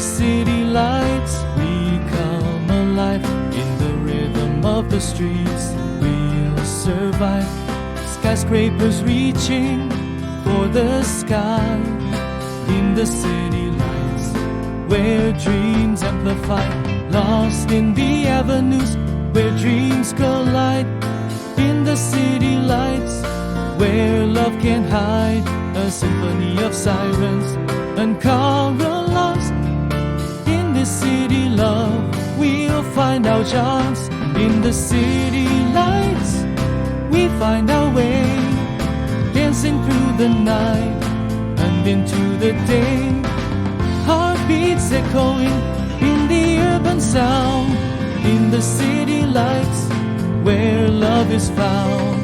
the city lights, we come alive. In the rhythm of the streets, we'll survive. Skyscrapers reaching for the sky. In the city lights, where dreams amplify. Lost in the avenues, where dreams collide. In the city lights, where love can't hide. A symphony of sirens and carols. In this city love, we'll find our chance. In the city lights, we find our way, dancing through the night and into the day. Heartbeats echoing in the urban sound. In the city lights, where love is found.